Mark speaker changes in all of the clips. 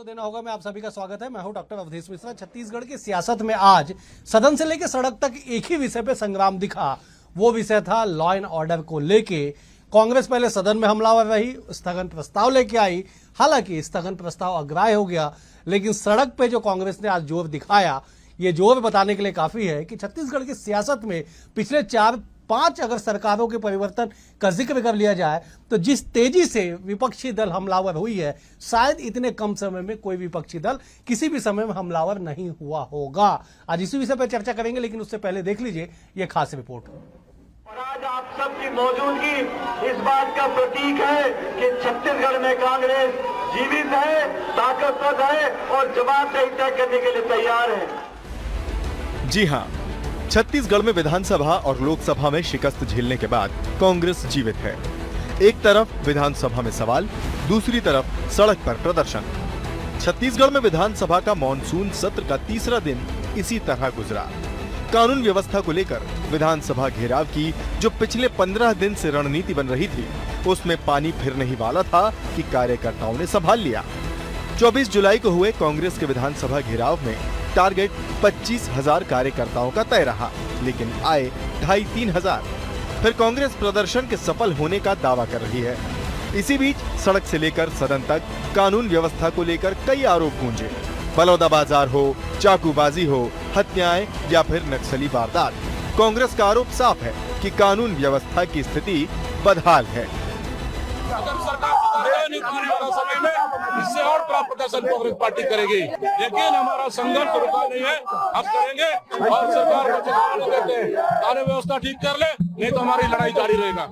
Speaker 1: देना होगा। मैं आप सभी का स्वागत है। मैं हूं डॉक्टर अवधेश मिश्रा। छत्तीसगढ़ की सियासत में आज सदन से लेकर सड़क तक एक ही विषय पे संग्राम दिखा। वो विषय था लॉ एंड ऑर्डर को लेके। कांग्रेस पहले सदन में हमलावर रही, स्थगन प्रस्ताव लेके आई। हालांकि स्थगन प्रस्ताव अग्राह्य हो गया, लेकिन सड़क पे जो कांग्रेस ने आज जोर दिखाया, ये जोर बताने के लिए काफी है कि छत्तीसगढ़ की सियासत में पिछले 4-5 अगर सरकारों के परिवर्तन का जिक्र कर लिया जाए तो जिस तेजी से विपक्षी दल हमलावर हुई है, शायद इतने कम समय में कोई विपक्षी दल किसी भी समय में हमलावर नहीं हुआ होगा। आज इसी विषय पर चर्चा करेंगे, लेकिन उससे पहले देख लीजिए ये खास रिपोर्ट।
Speaker 2: और आज आप सबकी मौजूदगी इस बात का प्रतीक है कि छत्तीसगढ़ में कांग्रेस जीवित है, ताकतवर है और जवाबदेही तय करने के लिए तैयार है।
Speaker 3: जी हां, छत्तीसगढ़ में विधानसभा और लोकसभा में शिकस्त झेलने के बाद कांग्रेस जीवित है। एक तरफ विधानसभा में सवाल, दूसरी तरफ सड़क पर प्रदर्शन। छत्तीसगढ़ में विधानसभा का मॉनसून सत्र का तीसरा दिन इसी तरह गुजरा। कानून व्यवस्था को लेकर विधानसभा घेराव की जो पिछले 15 दिन से रणनीति बन रही थी, उसमें पानी फिर नहीं वाला था कि कार्यकर्ताओं ने संभाल लिया। 24 जुलाई को हुए कांग्रेस के विधानसभा घेराव में टारगेट 25,000 कार्यकर्ताओं का तय रहा, लेकिन आए 2,500-3 हजार। फिर कांग्रेस प्रदर्शन के सफल होने का दावा कर रही है। इसी बीच सड़क से लेकर सदन तक कानून व्यवस्था को लेकर कई आरोप गूंजे। बलौदाबाजार हो, चाकूबाजी हो, हत्याएं या फिर नक्सली वारदात, कांग्रेस का आरोप साफ है कि कानून व्यवस्था की स्थिति बदहाल है।
Speaker 4: अगर सरकार नहीं आने वाला समय में इससे और बड़ा प्रदर्शन कांग्रेस पार्टी करेगी, लेकिन हमारा संघर्ष रुका नहीं है। हम करेंगे और सरकार को चुनाव देते हैं, कानून व्यवस्था ठीक कर ले, नहीं तो हमारी लड़ाई जारी रहेगा।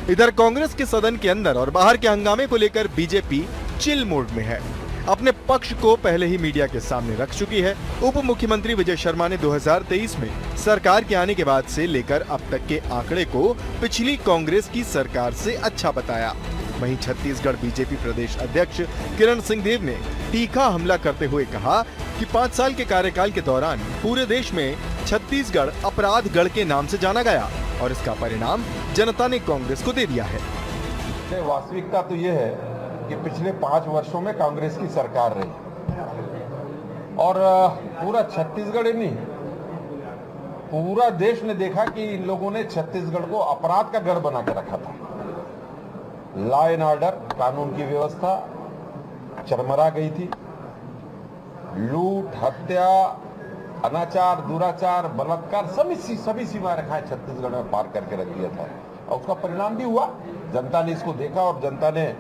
Speaker 3: इधर कांग्रेस के सदन के अंदर और बाहर के हंगामे को लेकर बीजेपी चिल मोड में है। अपने पक्ष को पहले ही मीडिया के सामने रख चुकी है। उप मुख्यमंत्री विजय शर्मा ने 2023 में सरकार के आने के बाद से लेकर अब तक के आंकड़े को पिछली कांग्रेस की सरकार से अच्छा बताया। वहीं छत्तीसगढ़ बीजेपी प्रदेश अध्यक्ष किरण सिंहदेव ने तीखा हमला करते हुए कहा कि 5 साल के कार्यकाल के दौरान पूरे देश में छत्तीसगढ़ अपराधगढ़ के नाम से जाना गया और इसका परिणाम जनता ने कांग्रेस को दे दिया है।
Speaker 5: वास्तविकता तो ये है कि पिछले 5 वर्षों में कांग्रेस की सरकार रही और पूरा छत्तीसगढ़ ही नहीं, पूरा देश ने देखा कि इन लोगों ने छत्तीसगढ़ को अपराध का गढ़ बना के रखा था। लॉ एंड ऑर्डर, कानून की व्यवस्था चरमरा गई थी। लूट, हत्या, अनाचार, दुराचार, बलात्कार सभी सीमा रेखाएं छत्तीसगढ़ में पार करके रख दिया था और उसका परिणाम भी हुआ। जनता ने इसको देखा और जनता ने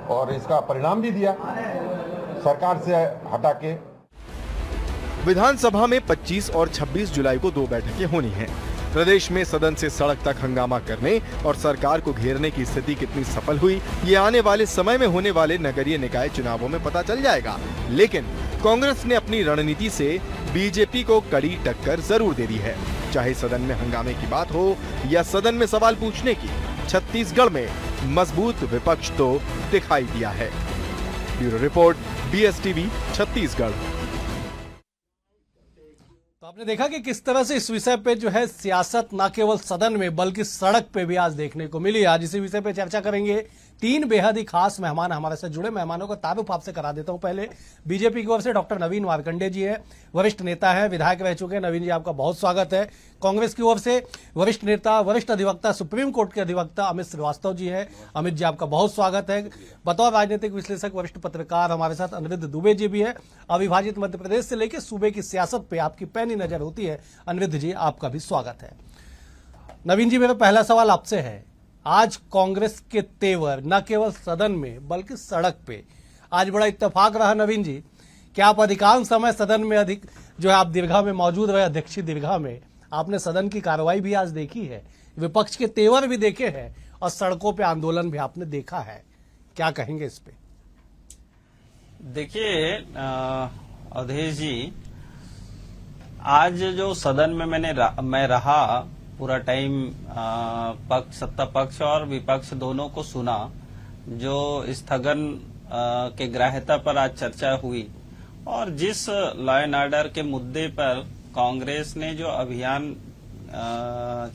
Speaker 5: और इसका परिणाम भी दिया सरकार से हटा के।
Speaker 3: विधानसभा में 25 और 26 जुलाई को 2 बैठकें होनी हैं। प्रदेश में सदन से सड़क तक हंगामा करने और सरकार को घेरने की स्थिति कितनी सफल हुई, ये आने वाले समय में होने वाले नगरीय निकाय चुनावों में पता चल जाएगा। लेकिन कांग्रेस ने अपनी रणनीति से बीजेपी को कड़ी टक्कर जरूर दे दी है। चाहे सदन में हंगामे की बात हो या सदन में सवाल पूछने की, छत्तीसगढ़ में मजबूत विपक्ष तो दिखाई दिया है। Bureau report, BSTV, Chhattisgarh.
Speaker 1: तो आपने देखा कि किस तरह से इस विषय पे जो है सियासत न केवल सदन में बल्कि सड़क पे भी आज देखने को मिली। आज इसी विषय पे चर्चा करेंगे। 3 बेहद ही खास मेहमान हमारे साथ जुड़े। मेहमानों का तारुफ आपसे करा देता हूं। पहले बीजेपी की ओर से डॉक्टर नवीन मार्कंडे जी है, वरिष्ठ नेता है, विधायक रह चुके हैं। नवीन जी, आपका बहुत स्वागत है। कांग्रेस की ओर से वरिष्ठ नेता, वरिष्ठ अधिवक्ता, सुप्रीम कोर्ट के अधिवक्ता अमित श्रीवास्तव जी है। अमित जी, आपका बहुत स्वागत है। बतौर राजनीतिक विश्लेषक, वरिष्ठ पत्रकार हमारे साथ अनिरुद्ध दुबे जी भी है। अविभाजित मध्य प्रदेश से लेकर सूबे की सियासत पे आपकी पैनी नजर होती है। अनिरुद्ध जी, आपका भी स्वागत है। नवीन जी, मेरा पहला सवाल आपसे है। आज कांग्रेस के तेवर न केवल सदन में बल्कि सड़क पे आज बड़ा इत्तेफाक रहा। नवीन जी, क्या आप अधिकांश समय सदन में अधिक जो है आप दीर्घा में मौजूद रहे, अध्यक्षीय दीर्घा में आपने सदन की कार्रवाई भी आज देखी है, विपक्ष के तेवर भी देखे हैं और सड़कों पे आंदोलन भी आपने देखा है, क्या कहेंगे इस पे?
Speaker 6: देखिए अवधेश जी, आज जो सदन में मैं रहा पूरा टाइम, सत्ता पक्ष और विपक्ष दोनों को सुना। जो स्थगन के ग्राह्यता पर आज चर्चा हुई और जिस लॉ एंड ऑर्डर के मुद्दे पर कांग्रेस ने जो अभियान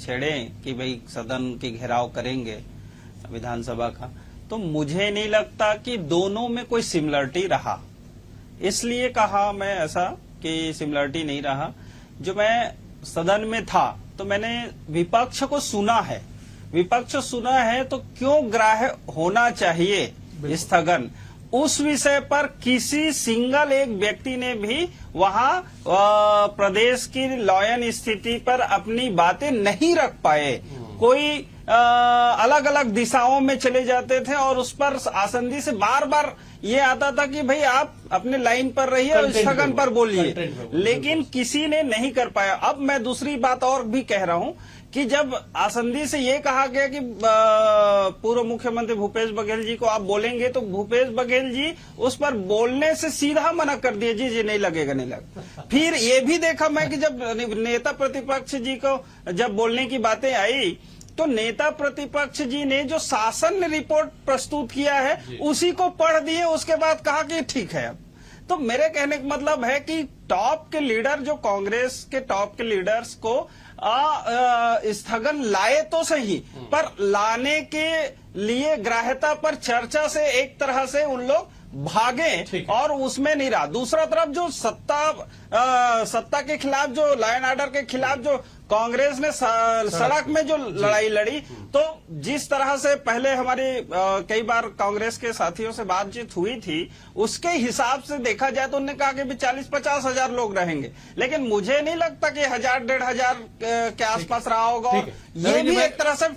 Speaker 6: छेड़े कि भाई सदन की घेराव करेंगे विधानसभा का, तो मुझे नहीं लगता कि दोनों में कोई सिमिलरिटी रहा। इसलिए कहा मैं ऐसा कि सिमिलरिटी नहीं रहा। जो मैं सदन में था तो मैंने विपक्ष को सुना है, विपक्ष सुना है तो क्यों ग्राह्य होना चाहिए स्थगन, उस विषय पर किसी सिंगल एक व्यक्ति ने भी वहां प्रदेश की लॉयन स्थिति पर अपनी बातें नहीं रख पाए। कोई अलग अलग दिशाओं में चले जाते थे और उस पर आसंदी से बार बार ये आता था कि भाई आप अपने लाइन पर रहिए और स्थगन पर बोलिए, लेकिन किसी ने नहीं कर पाया। अब मैं दूसरी बात और भी कह रहा हूं कि जब आसंदी से ये कहा गया कि पूर्व मुख्यमंत्री भूपेश बघेल जी को आप बोलेंगे, तो भूपेश बघेल जी उस पर बोलने से सीधा मना कर दिए, जी नहीं लगेगा, नहीं लगेगा। फिर ये भी देखा मैं कि जब नेता प्रतिपक्ष जी को जब बोलने की बातें आई तो नेता प्रतिपक्ष जी ने जो शासन ने रिपोर्ट प्रस्तुत किया है उसी को पढ़ दिए, उसके बाद कहा कि ठीक है। अब तो मेरे कहने का मतलब है कि टॉप के लीडर, जो कांग्रेस के टॉप के लीडर्स को स्थगन लाए तो सही, पर लाने के लिए ग्राह्यता पर चर्चा से एक तरह से उन लोग भागे और उसमें नहीं रहा। दूसरा तरफ जो सत्ता के खिलाफ, जो लॉ एंड ऑर्डर के खिलाफ जो कांग्रेस ने सड़क में जो लड़ाई लड़ी, तो जिस तरह से पहले हमारी कई बार कांग्रेस के साथियों से बातचीत हुई थी, उसके हिसाब से देखा जाए तो उन्होंने कहा कि 40-50 हजार लोग रहेंगे, लेकिन मुझे नहीं लगता कि 1000-1500 के आसपास रहा होगा। ये भी एक तरह से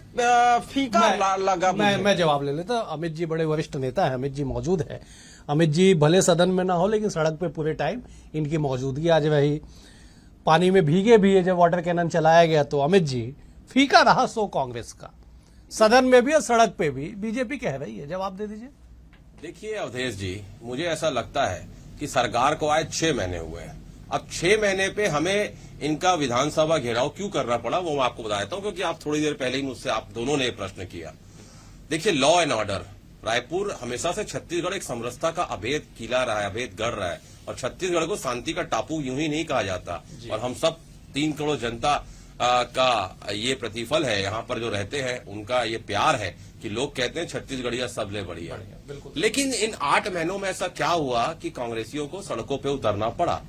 Speaker 6: फीका लगा।
Speaker 1: मैं जवाब ले लेता। अमित जी बड़े वरिष्ठ नेता है, अमित जी मौजूद है। अमित जी भले सदन में ना हो लेकिन सड़क पे पूरे टाइम इनकी मौजूदगी आज वही पानी में भीगे भी है। जब वाटर कैनन चलाया गया तो अमित जी फीका रहा सो कांग्रेस का, सदन में भी और सड़क पे भी। बीजेपी कह रही है, जवाब दे दीजिए।
Speaker 7: देखिए अवधेश जी, मुझे ऐसा लगता है कि सरकार को आए 6 महीने हुए हैं। अब 6 महीने पे हमें इनका विधानसभा घेराव क्यों करना पड़ा वो मैं आपको बताता हूं, क्योंकि आप थोड़ी देर पहले ही मुझसे आप दोनों ने प्रश्न किया। देखिए लॉ एंड ऑर्डर, रायपुर हमेशा से छत्तीसगढ़ एक समरसता का अभेद किला रहा है, अभेद गढ़ रहा है, और छत्तीसगढ़ को शांति का टापू यूं ही नहीं कहा जाता। और हम सब 3 करोड़ जनता का ये प्रतिफल है, यहाँ पर जो रहते हैं उनका ये प्यार है कि लोग कहते हैं छत्तीसगढ़िया सबले बढ़िया। लेकिन इन 8 महीनों में ऐसा क्या हुआ कि कांग्रेसियों को सड़कों पे उतरना पड़ा।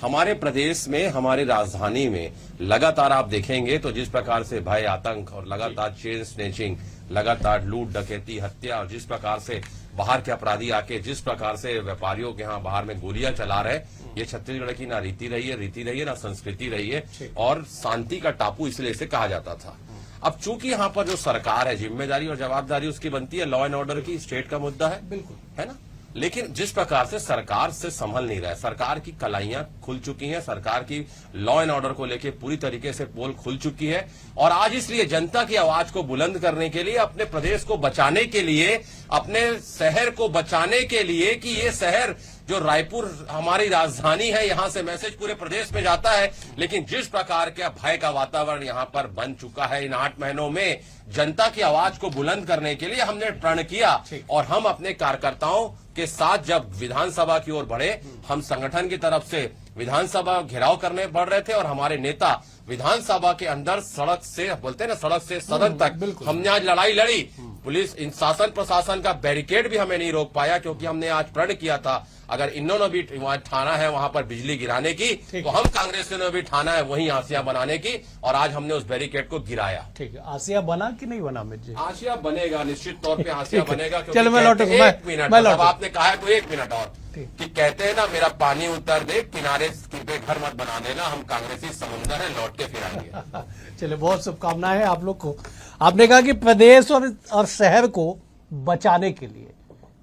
Speaker 7: हमारे प्रदेश में, हमारी राजधानी में लगातार आप देखेंगे तो जिस प्रकार से भय, आतंक और लगातार चेन स्नेचिंग, लगातार लूट, डकैती, हत्या, और जिस प्रकार से बाहर के अपराधी आके जिस प्रकार से व्यापारियों के यहाँ बाहर में गोलियां चला रहे, ये छत्तीसगढ़ की ना रीति रही है, ना संस्कृति रही है, और शांति का टापू इसलिए इसे कहा जाता था। अब चूंकि यहाँ पर जो सरकार है, जिम्मेदारी और जवाबदारी उसकी बनती है, लॉ एंड ऑर्डर की, स्टेट का मुद्दा है, बिल्कुल है ना। लेकिन जिस प्रकार से सरकार से संभल नहीं रहा है, सरकार की कलाइयां खुल चुकी हैं, सरकार की लॉ एंड ऑर्डर को लेके पूरी तरीके से पोल खुल चुकी है, और आज इसलिए जनता की आवाज को बुलंद करने के लिए, अपने प्रदेश को बचाने के लिए, अपने शहर को बचाने के लिए, कि ये शहर जो रायपुर हमारी राजधानी है, यहां से मैसेज पूरे प्रदेश में जाता है, लेकिन जिस प्रकार का भय का वातावरण यहां पर बन चुका है, इन 8 महीनों में जनता की आवाज को बुलंद करने के लिए हमने प्रण किया, और हम अपने कार्यकर्ताओं के साथ जब विधानसभा की ओर बढ़े, हम संगठन की तरफ से विधानसभा घेराव करने बढ़ रहे थे, और हमारे नेता विधानसभा के अंदर सड़क से, बोलते हैं ना, सड़क से सदन तक हमने आज लड़ाई लड़ी। पुलिस, इन शासन प्रशासन का बैरिकेड भी हमें नहीं रोक पाया, क्योंकि हमने आज प्रण किया था अगर इन्होंने भी वहां ठाना है वहां पर बिजली गिराने की, तो हम कांग्रेस ने भी ठाना है वहीं आसिया बनाने की, और आज हमने उस बैरिकेड को गिराया।
Speaker 1: ठीक है, आसिया बना कि नहीं बना अमित जी?
Speaker 7: आसिया बनेगा, निश्चित तौर पे आसिया बनेगा।
Speaker 1: चलो मैं लौटूंगा,
Speaker 7: एक मिनट, जब आपने कहा है तो 1 मिनट और, कि कहते हैं ना, मेरा पानी उतर दे किनारे पे घर मत बना देना, हम कांग्रेसी समुंदर है, लौट के फिर आएंगे।
Speaker 1: चलिए, बहुत शुभकामनाएं हैं आप लोग को। आपने कहा कि प्रदेश और शहर को बचाने के लिए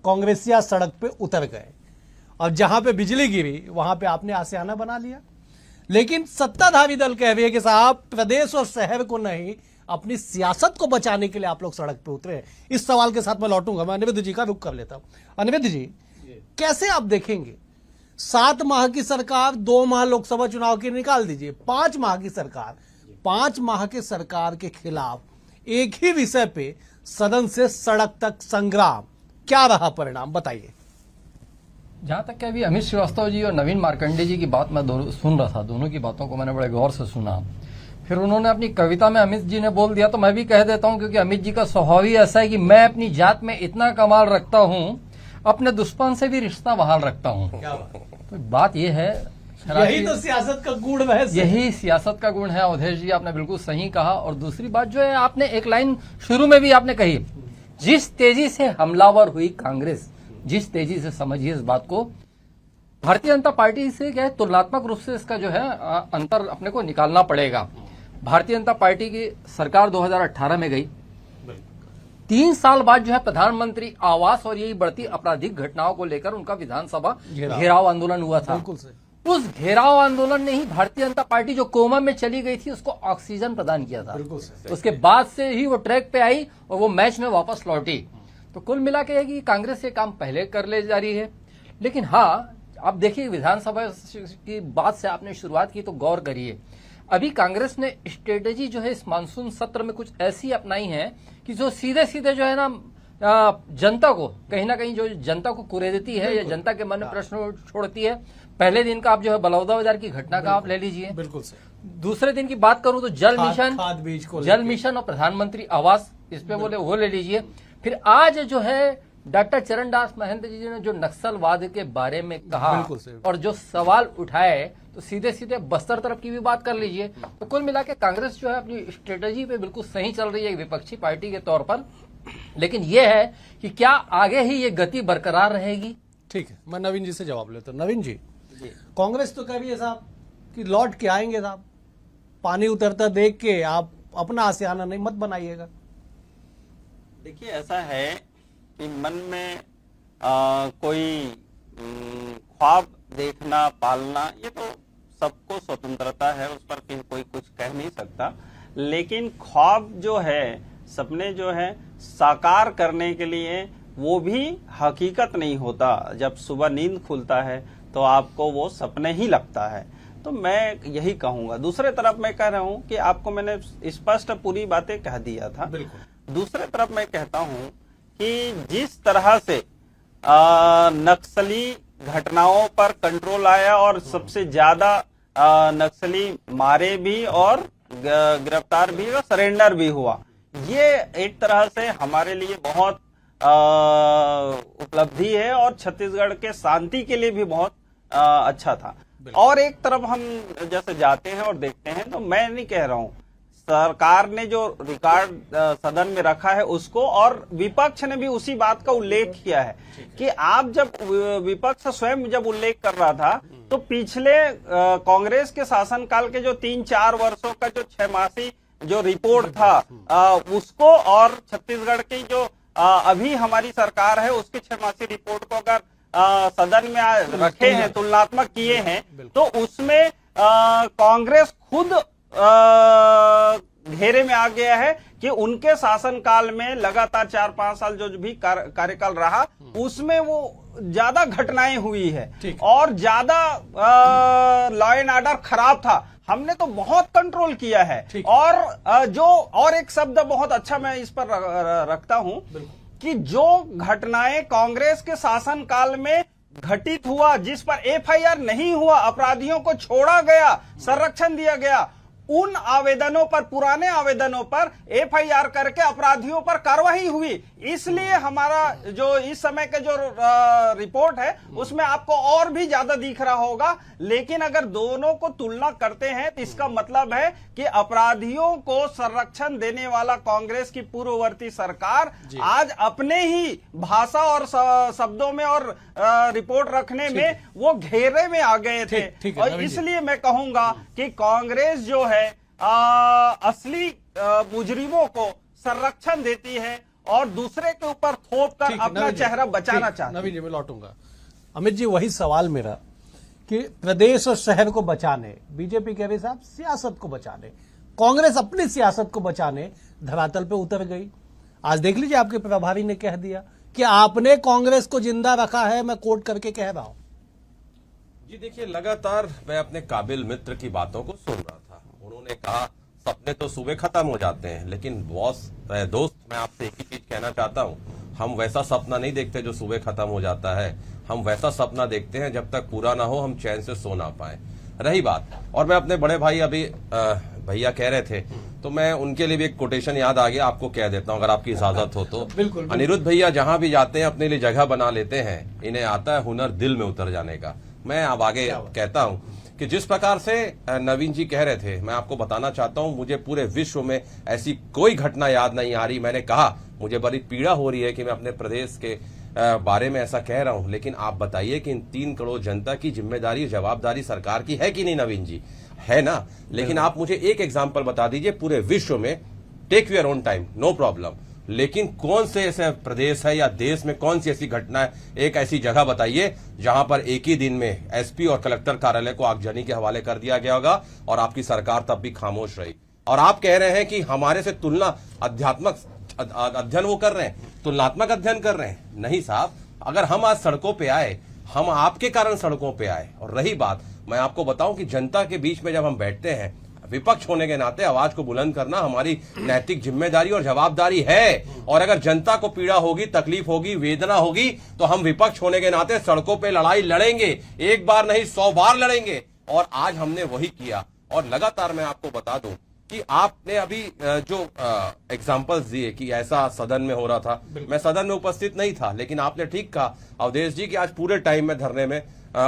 Speaker 1: कांग्रेसिया सड़क पे उतर गए, और जहां पे बिजली गिरी वहां पे आपने आसियाना बना लिया। लेकिन सत्ताधारी दल कह रही है कि साहब प्रदेश और शहर को नहीं, अपनी सियासत को बचाने के लिए आप लोग सड़क पे उतरे। इस सवाल के साथ मैं लौटूंगा, मैं अनिरुद्ध जी का रुख कर लेता हूं। अनिरुद्ध जी, कैसे आप देखेंगे 7 माह की सरकार, 2 माह लोकसभा चुनाव के निकाल दीजिए, 5 माह की सरकार, 5 माह के सरकार के खिलाफ एक ही विषय पे सदन से सड़क तक संग्राम, क्या रहा परिणाम बताइए।
Speaker 8: जहाँ तक कि अभी अमित श्रीवास्तव जी और नवीन मार्कंडे जी की बात मैं सुन रहा था, दोनों की बातों को मैंने बड़े गौर से सुना। फिर उन्होंने अपनी कविता में अमित जी ने बोल दिया, तो मैं भी कह देता हूं, क्योंकि अमित जी का स्वभाव ही ऐसा है कि मैं अपनी जात में इतना कमाल रखता हूं, अपने दुश्मन से भी रिश्ता बहाल रखता हूं। तो बात यह है,
Speaker 1: यही तो सियासत का गुण है।
Speaker 8: यही सियासत का गुण है अवधेश जी, आपने बिल्कुल सही कहा। और दूसरी बात जो है, आपने एक लाइन शुरू में भी आपने कही, जिस तेजी से हमलावर हुई कांग्रेस, जिस तेजी से, समझिए इस बात को, भारतीय जनता पार्टी से क्या है, तुलनात्मक रूप से इसका जो है अंतर अपने को निकालना पड़ेगा। भारतीय जनता पार्टी की सरकार 2018 में गई, 3 साल बाद जो है प्रधानमंत्री आवास और यही बढ़ती आपराधिक घटनाओं को लेकर उनका विधानसभा घेराव आंदोलन हुआ था। उस घेराव आंदोलन ने ही भारतीय जनता पार्टी जो कोमा में चली गई थी उसको ऑक्सीजन प्रदान किया था। उसके बाद से ही वो ट्रैक पे आई और वो मैच में वापस लौटी। तो कुल मिला के कि कांग्रेस ये काम पहले कर ले जा रही है। लेकिन हाँ, आप देखिए विधानसभा की बात से आपने शुरुआत की, तो गौर करिए, अभी कांग्रेस ने स्ट्रेटेजी जो है इस मानसून सत्र में कुछ ऐसी अपनाई है कि जो सीधे सीधे जो है ना जनता को कहीं ना कहीं, जो जनता को कुरेदती है या जनता के मन में प्रश्न छोड़ती है। पहले दिन का आप जो है बलौदा बाजार की घटना का आप ले लीजिए,
Speaker 1: बिल्कुल से।
Speaker 8: दूसरे दिन की बात करूं तो जल मिशन,
Speaker 1: खाद बीज को
Speaker 8: जल मिशन और प्रधानमंत्री आवास, इस पे बोले वो ले लीजिए। फिर आज जो है डॉक्टर चरणदास महंत जी ने जो नक्सलवाद के बारे में कहा और जो सवाल उठाए, तो सीधे सीधे बस्तर तरफ की भी बात कर लीजिए। तो कुल मिला के कांग्रेस जो है अपनी स्ट्रेटेजी पे बिल्कुल सही चल रही है विपक्षी पार्टी के तौर पर। लेकिन यह है कि क्या आगे ही ये गति बरकरार रहेगी?
Speaker 1: ठीक है, मैं नवीन जी से जवाब लेता हूं। नवीन जी, कांग्रेस तो कह रही है साहब कि लौट के आएंगे साहब, पानी उतरता देख के आप अपना आशियाना नहीं मत बनाइएगा।
Speaker 6: देखिए, ऐसा है कि मन में कोई ख्वाब देखना, पालना, ये तो सबको स्वतंत्रता है, उस पर कोई कुछ कह नहीं सकता। लेकिन ख्वाब जो है, सपने जो है साकार करने के लिए, वो भी हकीकत नहीं होता। जब सुबह नींद खुलता है तो आपको वो सपने ही लगता है। तो मैं यही कहूंगा। दूसरे तरफ मैं कह रहा हूं कि आपको मैंने स्पष्ट पूरी बातें कह दिया था। दूसरे तरफ मैं कहता हूं कि जिस तरह से नक्सली घटनाओं पर कंट्रोल आया और सबसे ज्यादा नक्सली मारे भी और गिरफ्तार भी और सरेंडर भी हुआ, ये एक तरह से हमारे लिए बहुत उपलब्धि है और छत्तीसगढ़ के शांति के लिए भी बहुत अच्छा था। और एक तरफ हम जैसे जाते हैं और देखते हैं, तो मैं नहीं कह रहा हूं, सरकार ने जो रिकॉर्ड सदन में रखा है उसको, और विपक्ष ने भी उसी बात का उल्लेख किया है कि आप जब विपक्ष स्वयं जब उल्लेख कर रहा था, तो पिछले कांग्रेस के शासनकाल के जो 3-4 वर्षों का जो 6 मासी जो रिपोर्ट था उसको, और छत्तीसगढ़ की जो अभी हमारी सरकार है उसकी 6 मासी रिपोर्ट को अगर सदन में रखे हैं, तुलनात्मक किए हैं, तो उसमें कांग्रेस खुद घेरे में आ गया है कि उनके शासनकाल में लगातार 4-5 साल जो भी कार्यकाल रहा, उसमें वो ज्यादा घटनाएं हुई है और ज्यादा लॉ एंड ऑर्डर खराब था। हमने तो बहुत कंट्रोल किया है। और जो और एक शब्द बहुत अच्छा मैं इस पर रखता हूं कि जो घटनाएं कांग्रेस के शासनकाल में घटित हुआ, जिस पर एफआईआर नहीं हुआ, अपराधियों को छोड़ा गया, संरक्षण दिया गया, उन आवेदनों पर, पुराने आवेदनों पर एफआईआर करके अपराधियों पर कार्रवाई हुई। इसलिए हमारा जो इस समय के जो रिपोर्ट है उसमें आपको और भी ज्यादा दिख रहा होगा। लेकिन अगर दोनों को तुलना करते हैं तो इसका मतलब है कि अपराधियों को संरक्षण देने वाला कांग्रेस की पूर्ववर्ती सरकार आज अपने ही भाषा और शब्दों में और रिपोर्ट रखने में वो घेरे में आ गए थे। और इसलिए मैं कहूंगा कि कांग्रेस जो है असली मुजरिमों को संरक्षण देती है और दूसरे के ऊपर थोप कर अपना चेहरा बचाना चाहती है।
Speaker 1: नवीन जी, मैं लौटूंगा। अमित जी, वही सवाल मेरा कि प्रदेश और शहर को बचाने, बीजेपी कह रही साहब सियासत को बचाने, कांग्रेस अपनी सियासत को बचाने धरातल पे उतर गई। आज देख लीजिए, आपके प्रभारी ने कह दिया कि आपने कांग्रेस को जिंदा रखा है। मैं कोट करके कह रहा हूं।
Speaker 7: जी देखिए, लगातार मैं अपने काबिल मित्र की बातों को सुन रहा था। उन्होंने कहा सपने तो सुबह खत्म हो जाते हैं, लेकिन दोस्त मैं आपसे एक ही चीज कहना चाहता हूं, हम वैसा सपना नहीं देखते जो सुबह खत्म हो जाता है। हम वैसा सपना देखते हैं जब तक पूरा ना हो हम चैन से सो ना पाए। रही बात, और मैं अपने बड़े भाई अभी भैया कह रहे थे, तो मैं उनके लिए भी एक कोटेशन याद आ गया, आपको कह देता हूं अगर आपकी इजाजत हो तो।
Speaker 1: बिल्कुल।
Speaker 7: अनिरुद्ध भैया जहां भी जाते हैं अपने लिए जगह बना लेते हैं, इन्हें आता है हुनर दिल में उतर जाने का। मैं अब आगे कहता हूं कि जिस प्रकार से नवीन जी कह रहे थे, मैं आपको बताना चाहता हूं, मुझे पूरे विश्व में ऐसी कोई घटना याद नहीं आ रही। मैंने कहा मुझे बड़ी पीड़ा हो रही है कि मैं अपने प्रदेश के बारे में ऐसा कह रहा हूं, लेकिन आप बताइए कि इन 3 करोड़ जनता की जिम्मेदारी जवाबदारी सरकार की है कि नहीं नवीन जी? है ना? लेकिन आप मुझे एक एग्जांपल बता दीजिए पूरे विश्व में, take your own time, no problem, लेकिन कौन से ऐसे प्रदेश है या देश में कौन सी ऐसी घटना है, एक ऐसी जगह बताइए जहां पर एक ही दिन में एसपी और कलेक्टर कार्यालय को आगजनी के हवाले कर दिया गया होगा और आपकी सरकार तब भी खामोश रही। और आप कह रहे हैं कि हमारे से तुलना अध्यात्मक अध्ययन वो कर रहे हैं, तुलनात्मक अध्ययन कर रहे हैं। नहीं साहब, अगर हम आज सड़कों पे आए, हम आपके कारण सड़कों पे आए। और रही बात, मैं आपको बताऊं कि जनता के बीच में जब हम बैठते हैं, विपक्ष होने के नाते आवाज को बुलंद करना हमारी नैतिक जिम्मेदारी और जवाबदारी है। और अगर जनता को पीड़ा होगी, तकलीफ होगी, वेदना होगी, तो हम विपक्ष होने के नाते सड़कों पे लड़ाई लड़ेंगे, एक बार नहीं 100 बार लड़ेंगे। और आज हमने वही किया। और लगातार मैं आपको बता दूं कि आपने अभी जो एग्जाम्पल्स दिए कि ऐसा सदन में हो रहा था, मैं सदन में उपस्थित नहीं था, लेकिन आपने ठीक कहा अवधेश जी कि आज पूरे टाइम में धरने में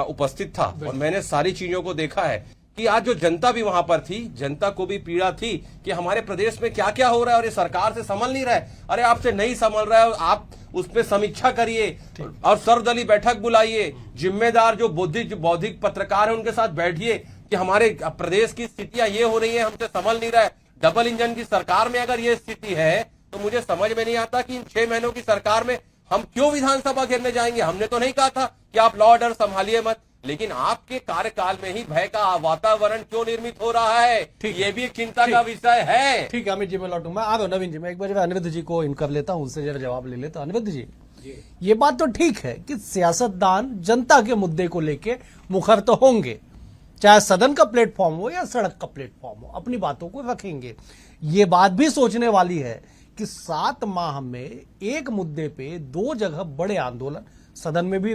Speaker 7: उपस्थित था और मैंने सारी चीजों को देखा है कि आज जो जनता भी वहां पर थी, जनता को भी पीड़ा थी कि हमारे प्रदेश में क्या क्या हो रहा है और ये सरकार से संभल नहीं रहा है। अरे आपसे नहीं संभल रहा है, आप उस पर समीक्षा करिए और सर्वदलीय बैठक बुलाइए, जिम्मेदार जो बौद्धिक पत्रकार है उनके साथ बैठिए कि हमारे प्रदेश की स्थितियां ये हो रही है, हमसे संभल नहीं रहा है। डबल इंजन की सरकार में अगर ये स्थिति है तो मुझे समझ में नहीं आता कि इन 6 महीनों की सरकार में हम क्यों विधानसभा घेरने जाएंगे। हमने तो नहीं कहा था कि आप लॉ ऑर्डर संभालिए मत, लेकिन आपके कार्यकाल में ही भय का वातावरण क्यों निर्मित हो रहा है, ये भी एक चिंता का विषय है।
Speaker 1: ठीक है, अमित जी मैं लौटूंगा। आ नवीन जी, मैं एक बार अनिरुद्ध जी को इन कर लेता हूं, उनसे जरा जवाब ले लेता हूं। अनिरुद्ध जी, ये बात तो ठीक है कि सियासतदान जनता के मुद्दे को लेके मुखर तो होंगे, चाहे सदन का प्लेटफॉर्म हो या सड़क का प्लेटफॉर्म हो, अपनी बातों को रखेंगे। ये बात भी सोचने वाली है कि 7 माह में एक मुद्दे पे 2 जगह बड़े आंदोलन, सदन में भी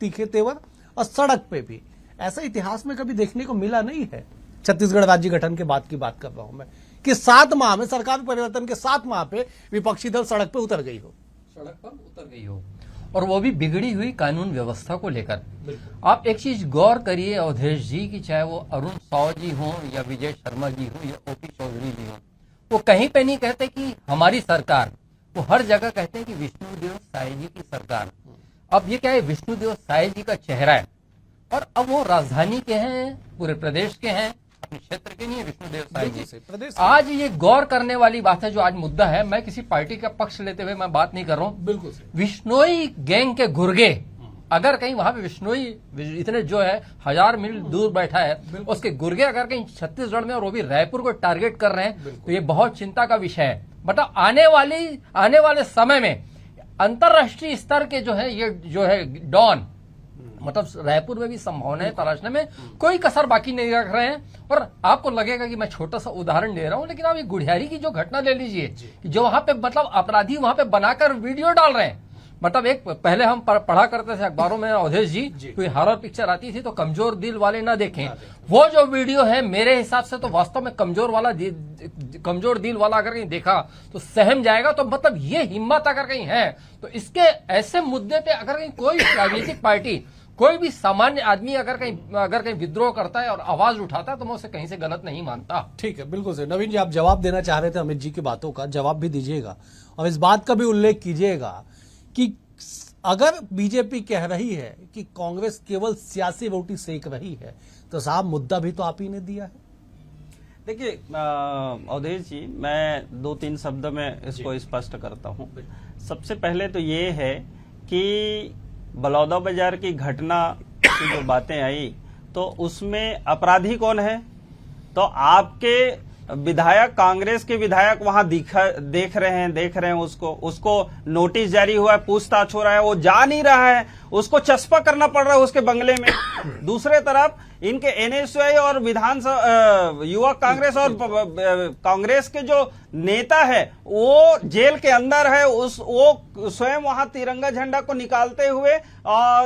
Speaker 1: तीखे तेवर और सड़क पे भी, ऐसा इतिहास में कभी देखने को मिला नहीं है। छत्तीसगढ़ राज्य गठन के बाद की बात कर रहा हूं मैं, कि 7 माह में, सरकार परिवर्तन के 7 माह पे विपक्षी दल सड़क पे उतर गई हो,
Speaker 8: और वो भी बिगड़ी हुई कानून व्यवस्था को लेकर। आप एक चीज गौर करिए अवधेश जी की, चाहे वो अरुण साव जी हो या विजय शर्मा जी हो या ओपी चौधरी जी हो, वो कहीं पे नहीं कहते कि हमारी सरकार, वो हर जगह कहते हैं कि विष्णुदेव साय जी की सरकार। अब ये क्या है, विष्णुदेव साय जी का चेहरा है और अब वो राजधानी के हैं, पूरे प्रदेश के हैं, अपने क्षेत्र के नहीं है विष्णुदेव साय जी। आज ये गौर करने वाली बात है जो आज मुद्दा है। मैं किसी पार्टी का पक्ष लेते हुए मैं बात नहीं कर रहा हूँ।
Speaker 1: बिल्कुल
Speaker 8: विश्नोई गैंग के गुर्गे, अगर कहीं वहां पे विश्नोई इतने जो है 1000 मील दूर बैठा है, उसके गुर्गे अगर कहीं छत्तीसगढ़ में और वो भी रायपुर को टारगेट कर रहे हैं, तो ये बहुत चिंता का विषय है। मतलब आने वाले समय में अंतरराष्ट्रीय स्तर के जो है, ये जो है डॉन, मतलब रायपुर में भी संभावनाएं तलाशने में कोई कसर बाकी नहीं रख रहे हैं। और आपको लगेगा कि मैं छोटा सा उदाहरण दे रहा हूं, लेकिन आप ये गुड़ियारी की जो घटना ले लीजिए, जो वहां पे मतलब अपराधी वहां पे बनाकर वीडियो डाल रहे हैं। मतलब एक पहले हम पढ़ा करते थे अखबारों में अवधेश जी, कोई हॉरर पिक्चर आती थी तो कमजोर दिल वाले ना देखें। वो जो वीडियो है मेरे हिसाब से तो वास्तव में कमजोर दिल वाला अगर कहीं देखा तो सहम जाएगा। तो मतलब ये हिम्मत अगर कहीं है तो इसके ऐसे मुद्दे पे अगर कहीं कोई राजनीतिक पार्टी, कोई भी सामान्य आदमी अगर कहीं विद्रोह करता है और आवाज उठाता है तो मैं उसे कहीं से गलत नहीं मानता।
Speaker 1: ठीक है, बिल्कुल सही। नवीन जी, आप जवाब देना चाह रहे थे अमित जी की बातों का, जवाब भी दीजिएगा और इस बात का भी उल्लेख कीजिएगा कि अगर बीजेपी कह रही है कि कांग्रेस केवल सियासी रोटी सेक रही है, तो साहब मुद्दा भी तो आप ही ने दिया है।
Speaker 6: देखिए अवधेश जी, मैं 2-3 शब्द में इसको स्पष्ट करता हूं। सबसे पहले तो ये है कि बलौदा बाजार की घटना की जो बातें आई, तो उसमें अपराधी कौन है? तो आपके विधायक, कांग्रेस के विधायक वहां देख रहे हैं उसको नोटिस जारी हुआ है, पूछताछ हो रहा है, वो जा नहीं रहा है। उसको चस्पा करना पड़ रहा है उसके बंगले में। दूसरे तरफ इनके एनएसयूआई और विधानसभा युवा कांग्रेस और कांग्रेस के जो नेता है वो जेल के अंदर है, वो स्वयं वहां तिरंगा झंडा को निकालते हुए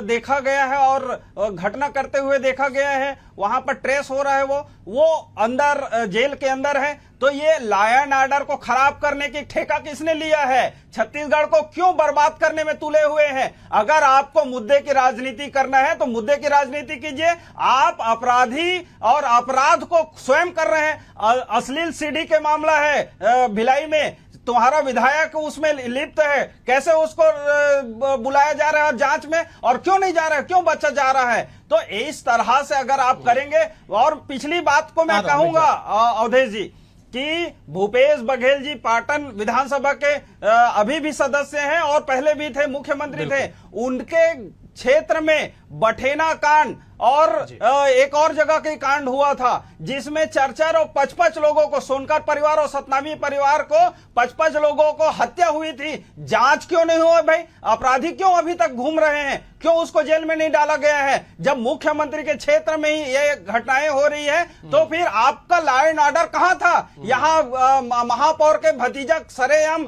Speaker 6: देखा गया है और घटना करते हुए देखा गया है, वहां पर ट्रेस हो रहा है, वो अंदर जेल के अंदर है। तो ये लॉ एंड ऑर्डर को खराब करने की ठेका किसने लिया है? छत्तीसगढ़ को क्यों बर्बाद करने में तुले हुए हैं? अगर आपको मुद्दे की राजनीति करना है तो मुद्दे की राजनीति कीजिए। आप अपराधी और अपराध को स्वयं कर रहे हैं। अश्लील सीडी के मामला है भिलाई में, तुम्हारा विधायक उसमें लिप्त है, कैसे उसको बुलाया जा रहा है जांच में और क्यों नहीं जा रहा है, क्यों बचा जा रहा है? तो इस तरह से अगर आप करेंगे, और पिछली बात को मैं कहूंगा अवधेश जी कि भूपेश बघेल जी पाटन विधानसभा के अभी भी सदस्य हैं और पहले भी थे, मुख्यमंत्री थे। उनके क्षेत्र में बठेना कांड और एक और जगह के कांड हुआ था जिसमें 4-4 और 5-5 लोगों को, सोनकर परिवार और सतनामी परिवार को 5-5 लोगों को हत्या हुई थी। जांच क्यों नहीं हुआ भाई? अपराधी क्यों अभी तक घूम रहे हैं? क्यों उसको जेल में नहीं डाला गया है? जब मुख्यमंत्री के क्षेत्र में ही ये घटनाएं हो रही है तो फिर आपका लॉ एंड ऑर्डर कहां था? यहाँ महापौर के भतीजा सरेआम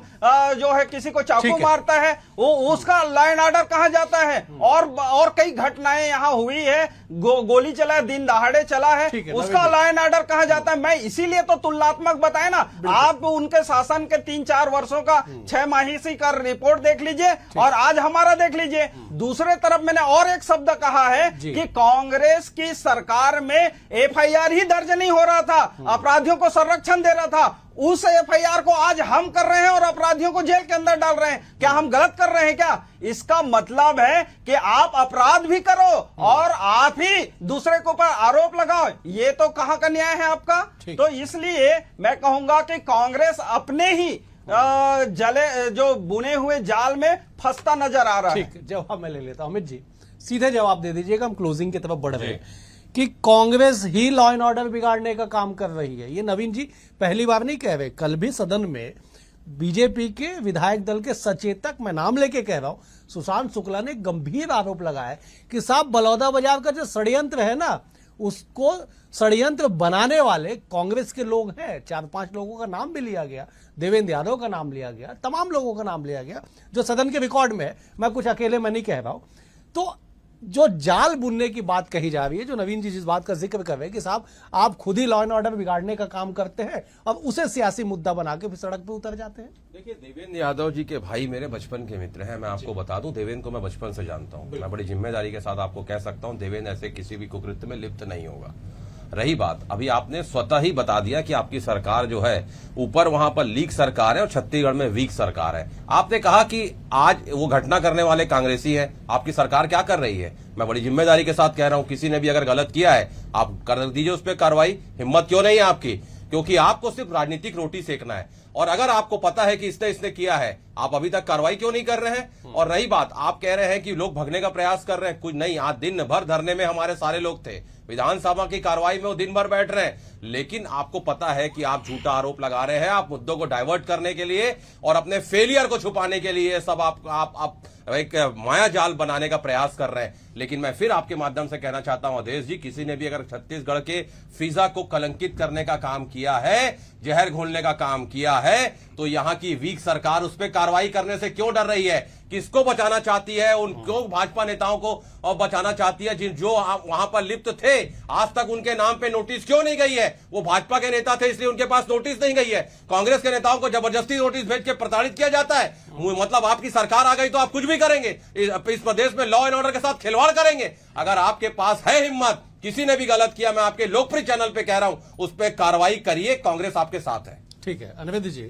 Speaker 6: जो है किसी को चाकू मारता है, वो उसका लॉ एंड ऑर्डर कहां जाता है? और कई घटनाएं यहाँ हुई है, गोली चला है, दिन दहाड़े चला है, उसका लॉ एंड ऑर्डर कहां जाता है? मैं इसीलिए तो तुलनात्मक बताए ना, आप उनके शासन के 3-4 वर्षों का 6 माही का रिपोर्ट देख लीजिए और आज हमारा देख लीजिए। दूसरे तरफ मैंने और एक शब्द कहा है कि कांग्रेस की सरकार में एफआईआर ही दर्ज नहीं हो रहा था, अपराधियों को संरक्षण दे रहा था। उस एफआईआर को आज हम कर रहे हैं और अपराधियों को जेल के अंदर डाल रहे हैं। क्या हम गलत कर रहे हैं क्या? इसका मतलब है कि आप अपराध भी करो और आप ही दूसरे के ऊपर आरोप लगाओ। ये तो कहां का न्याय है आपका? तो इसलिए मैं कहूंगा कि कांग्रेस अपने ही जो बुने हुए जाल में फंसता नजर आ रहा है।
Speaker 1: ठीक, जवाब मैं ले लेता हूं। अमित जी सीधे जवाब दे दीजिएगा, हम क्लोजिंग की तरफ बढ़ रहे हैं कि कांग्रेस ही लॉ एंड ऑर्डर बिगाड़ने का काम कर रही है। ये नवीन जी पहली बार नहीं कह रहे, कल भी सदन में बीजेपी के विधायक दल के सचेतक, मैं नाम लेके कह रहा हूं, सुशांत शुक्ला ने गंभीर आरोप लगाया कि साहब बलौदाबाजार का जो षड्यंत्र है ना, उसको षड्यंत्र बनाने वाले कांग्रेस के लोग हैं। 4-5 लोगों का नाम भी लिया गया, देवेंद्र यादव का नाम लिया गया, तमाम लोगों का नाम लिया गया जो सदन के रिकॉर्ड में है। मैं कुछ अकेले में नहीं कह रहा हूं। तो जो जाल बुनने की बात कही जा रही है, जो नवीन जी जिस बात का जिक्र कर रहे हैं कि साहब आप खुद ही लॉ एंड ऑर्डर बिगाड़ने का काम करते हैं और उसे सियासी मुद्दा बना के फिर सड़क पे उतर जाते हैं।
Speaker 7: देखिए, देवेंद्र यादव जी के भाई मेरे बचपन के मित्र हैं। मैं आपको बता दूं, देवेंद्र को मैं बचपन से जानता हूं। मैं बड़ी जिम्मेदारी के साथ आपको कह सकता हूं, देवेंद्र ऐसे किसी भी कुकृत्य में लिप्त नहीं होगा। रही बात, अभी आपने स्वतः ही बता दिया कि आपकी सरकार जो है ऊपर वहां पर लीक सरकार है और छत्तीसगढ़ में वीक सरकार है। आपने कहा कि आज वो घटना करने वाले कांग्रेसी हैं, आपकी सरकार क्या कर रही है? मैं बड़ी जिम्मेदारी के साथ कह रहा हूं, किसी ने भी अगर गलत किया है आप कर दीजिए उस पर कार्रवाई। हिम्मत क्यों नहीं है आपकी? क्योंकि आपको सिर्फ राजनीतिक रोटी सेकना है। और अगर आपको पता है कि इसने किया है, आप अभी तक कार्रवाई क्यों नहीं कर रहे हैं? और रही बात, आप कह रहे हैं कि लोग भगने का प्रयास कर रहे हैं, कुछ नहीं। आज दिन भर धरने में हमारे सारे लोग थे, विधानसभा की कार्रवाई में वो दिन भर बैठ रहे हैं, लेकिन आपको पता है कि आप झूठा आरोप लगा रहे हैं। आप मुद्दों को डाइवर्ट करने के लिए और अपने फेलियर को छुपाने के लिए सब आप एक माया जाल बनाने का प्रयास कर रहे हैं। लेकिन मैं फिर आपके माध्यम से कहना चाहता हूं अवधेश जी, किसी ने भी अगर छत्तीसगढ़ के फिजा को कलंकित करने का काम किया है, जहर घोलने का काम किया है, तो यहां की वीक सरकार उस पर कार्रवाई करने से क्यों डर रही है? किसको बचाना चाहती है? उनको भाजपा नेताओं को और बचाना चाहती है जो वहां पर लिप्त थे। आज तक उनके नाम पे नोटिस क्यों नहीं गई है? वो भाजपा के नेता थे इसलिए उनके पास नोटिस नहीं गई है। कांग्रेस के नेताओं को जबरदस्ती नोटिस भेज के प्रताड़ित किया जाता है। मतलब आपकी सरकार आ गई तो आप कुछ भी करेंगे, इस प्रदेश में लॉ एंड ऑर्डर के साथ खिलवाड़ करेंगे। अगर आपके पास है हिम्मत, किसी ने भी गलत किया, मैं आपके लोकप्रिय चैनल पे कह रहा हूं, उस पर कार्रवाई करिए। कांग्रेस आपके साथ है।
Speaker 1: ठीक है अनिरुद्ध जी,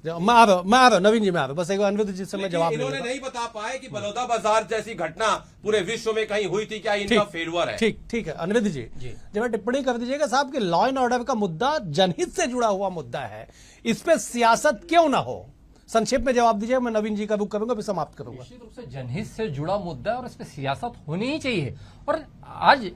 Speaker 1: मैं आ रहा हूं नवीन जी, मैं आ रहा हूं, बस एक बार अनिरुद्ध जी से मैं जवाब
Speaker 7: इन्होंने नहीं बता पाए कि बलौदाबाजार जैसी घटना पूरे विश्व में कहीं हुई थी, क्या इनका फेल्यूर है?
Speaker 1: ठीक है अनिरुद्ध जी, जब मैं टिप्पणी कर दीजिएगा साहब कि लॉ एंड ऑर्डर का मुद्दा जनहित से जुड़ा हुआ मुद्दा है, इस पे सियासत क्यों ना हो? संक्षेप में जवाब दीजिए, मैं नवीन जी का रुख करूंगा फिर समाप्त करूंगा।
Speaker 8: निश्चित रूप से जनहित से जुड़ा मुद्दा है और इस पर सियासत होनी ही चाहिए। और आज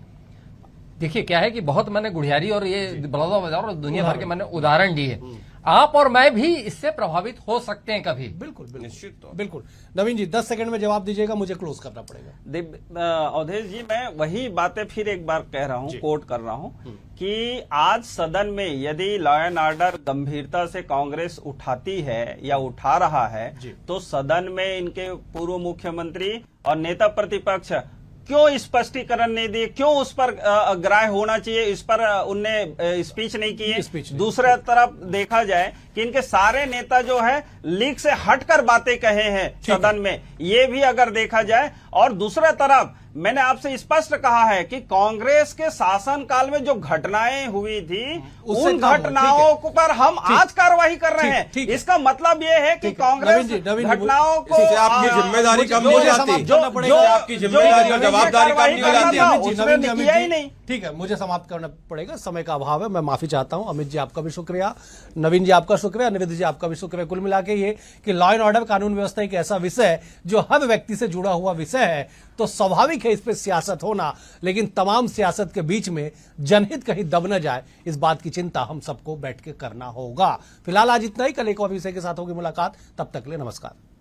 Speaker 8: देखिए क्या है कि बहुत मैंने गुढ़ियारी और ये बलौदाबाजार और दुनिया भर के मैंने उदाहरण दिए। आप और मैं भी इससे प्रभावित हो सकते हैं कभी।
Speaker 1: बिल्कुल बिल्कुल
Speaker 7: निश्चित तौर
Speaker 1: बिल्कुल। नवीन जी 10 सेकंड में जवाब दीजिएगा, मुझे क्लोज करना पड़ेगा।
Speaker 6: अवधेश जी, मैं वही बातें फिर एक बार कह रहा हूँ, कोट कर रहा हूँ कि आज सदन में यदि लॉ एंड ऑर्डर गंभीरता से कांग्रेस उठाती है या उठा रहा है, तो सदन में इनके पूर्व मुख्यमंत्री और नेता प्रतिपक्ष क्यों स्पष्टीकरण नहीं दिए, क्यों उस पर ग्राह्य होना चाहिए, इस पर उनने स्पीच नहीं किए। दूसरे तरफ देखा जाए कि इनके सारे नेता जो है लीग से हटकर बातें कहे हैं सदन में, ये भी अगर देखा जाए। और दूसरा तरफ मैंने आपसे स्पष्ट कहा है कि कांग्रेस के शासनकाल में जो घटनाएं हुई थी, उन घटनाओं पर हम आज कार्रवाई कर रहे हैं। इसका मतलब ये है कि कांग्रेस घटनाओं को
Speaker 7: आपकी जिम्मेदारी कम नहीं हो जाती, जो आपकी जिम्मेदारी और जवाबदारी कम नहीं हो जाती,
Speaker 6: उसने किया ही नहीं।
Speaker 1: ठीक है, मुझे समाप्त करना पड़ेगा, समय का अभाव है, मैं माफी चाहता हूं। अमित जी आपका भी शुक्रिया, नवीन जी आपका शुक्रिया, निवेदित जी आपका भी शुक्रिया। कुल मिला के ये कि लॉ एंड ऑर्डर कानून व्यवस्था एक ऐसा विषय है जो हर व्यक्ति से जुड़ा हुआ विषय है, तो स्वाभाविक है इस पे सियासत होना, लेकिन तमाम सियासत के बीच में जनहित कहीं दब न जाए, इस बात की चिंता हम सबको बैठ के करना होगा। फिलहाल आज इतना ही, कल एक और विषय के साथ होगी मुलाकात, तब तक के लिए नमस्कार।